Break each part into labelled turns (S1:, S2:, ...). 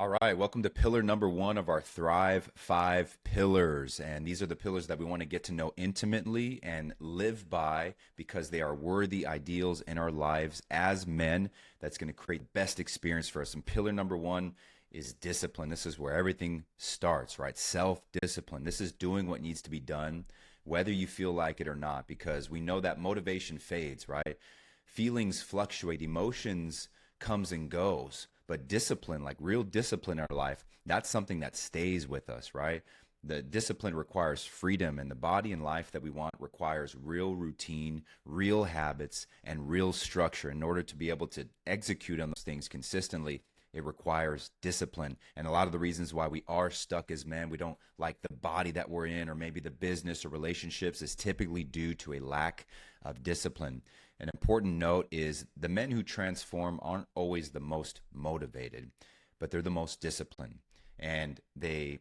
S1: All right, welcome to pillar number one of our Thrive 5 pillars. And these are the pillars that we want to get to know intimately and live by because they are worthy ideals in our lives as men. That's going to create the best experience for us. And pillar number one is discipline. This is where everything starts, right? Self-discipline. This is doing what needs to be done, whether you feel like it or not, because we know that motivation fades, right? Feelings fluctuate, emotions comes and goes. But discipline, like real discipline in our life, that's something that stays with us, right? The discipline requires freedom, and the body and life that we want requires real routine, real habits, and real structure. In order to be able to execute on those things consistently, it requires discipline. And a lot of the reasons why we are stuck as men, we don't like the body that we're in, or maybe the business or relationships, is typically due to a lack of discipline. An important note is the men who transform aren't always the most motivated, but they're the most disciplined. And they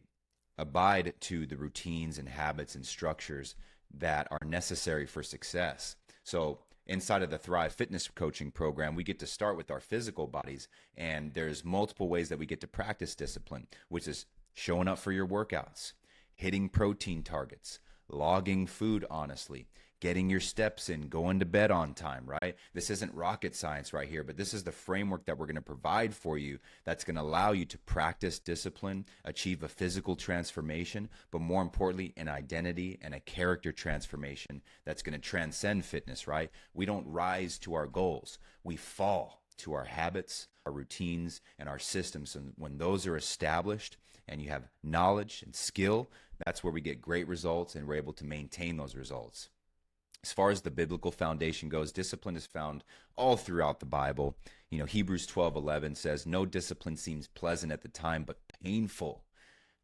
S1: abide to the routines and habits and structures that are necessary for success. So inside of the Thrive Fitness Coaching Program, we get to start with our physical bodies, and there's multiple ways that we get to practice discipline, which is showing up for your workouts, hitting protein targets, logging food honestly, getting your steps in, going to bed on time, right? This isn't rocket science right here, but this is the framework that we're going to provide for you that's going to allow you to practice discipline, achieve a physical transformation, but more importantly, an identity and a character transformation that's going to transcend fitness, right? We don't rise to our goals. We fall to our habits, our routines, and our systems. And when those are established and you have knowledge and skill, that's where we get great results and we're able to maintain those results. As far as the biblical foundation goes, discipline is found all throughout the Bible. You know, Hebrews 12:11 says, "No discipline seems pleasant at the time, but painful.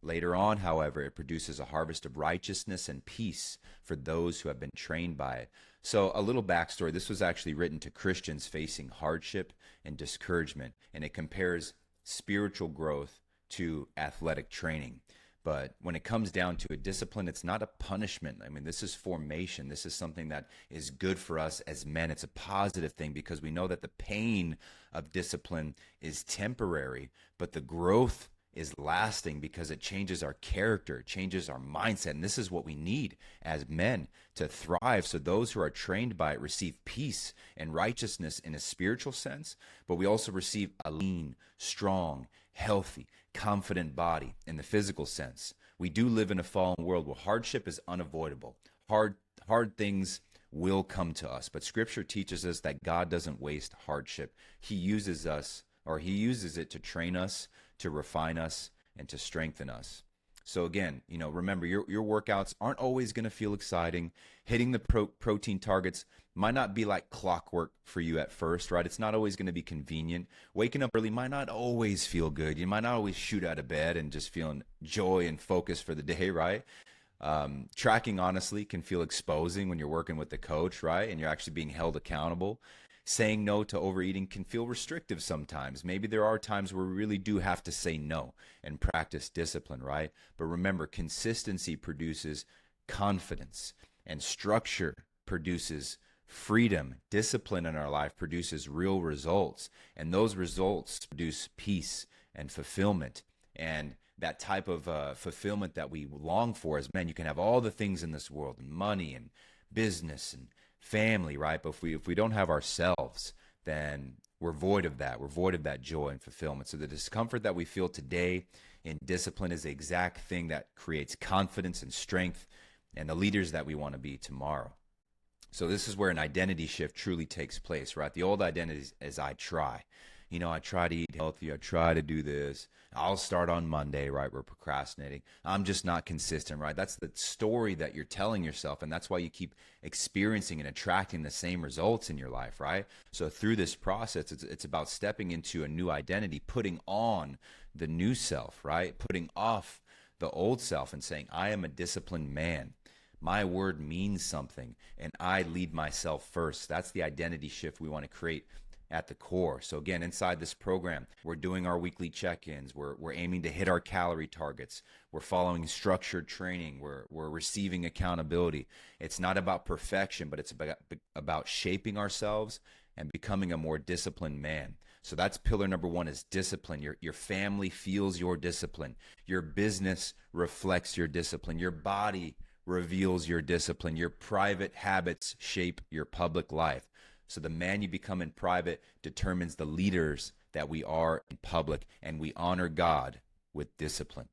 S1: Later on, however, it produces a harvest of righteousness and peace for those who have been trained by it." So a little backstory. This was actually written to Christians facing hardship and discouragement, and it compares spiritual growth to athletic training. But when it comes down to a discipline, it's not a punishment. I mean, this is formation. This is something that is good for us as men. It's a positive thing because we know that the pain of discipline is temporary, but the growth is lasting because it changes our character, changes our mindset. And this is what we need as men to thrive. So those who are trained by it receive peace and righteousness in a spiritual sense, but we also receive a lean, strong, healthy, confident body in the physical sense. We do live in a fallen world where hardship is unavoidable. Hard things will come to us, but scripture teaches us that God doesn't waste hardship. He uses us, or he uses it to train us, to refine us, and to strengthen us. So again, remember your workouts aren't always going to feel exciting. Hitting the protein targets might not be like clockwork for you at first, right? It's not always going to be convenient. Waking up early might not always feel good. You might not always shoot out of bed and just feeling joy and focus for the day, right? Tracking honestly can feel exposing when you're working with the coach, right? And you're actually being held accountable. Saying no to overeating can feel restrictive sometimes. Maybe there are times where we really do have to say no and practice discipline, right? But remember, consistency produces confidence, and structure produces freedom. Discipline in our life produces real results, and those results produce peace and fulfillment. And that type of fulfillment that we long for as men, you can have all the things in this world, money and business and family, right? But if we don't have ourselves, then we're void of that. We're void of that joy and fulfillment. So the discomfort that we feel today in discipline is the exact thing that creates confidence and strength and the leaders that we want to be tomorrow. So this is where an identity shift truly takes place, right? The old identity is I try. I try to eat healthy. I try to do this. I'll start on Monday, right? We're procrastinating. I'm just not consistent, right? That's the story that you're telling yourself. And that's why you keep experiencing and attracting the same results in your life, right? So through this process, it's about stepping into a new identity, putting on the new self, right? Putting off the old self and saying, I am a disciplined man. My word means something, and I lead myself first. That's the identity shift we want to create at the core. So again, inside this program, we're doing our weekly check-ins. We're aiming to hit our calorie targets. We're following structured training. We're receiving accountability. It's not about perfection, but it's about shaping ourselves and becoming a more disciplined man. So that's pillar number one, is discipline. Your family feels your discipline. Your business reflects your discipline. Your body reveals your discipline. Your private habits shape your public life. So the man you become in private determines the leaders that we are in public, and we honor God with discipline.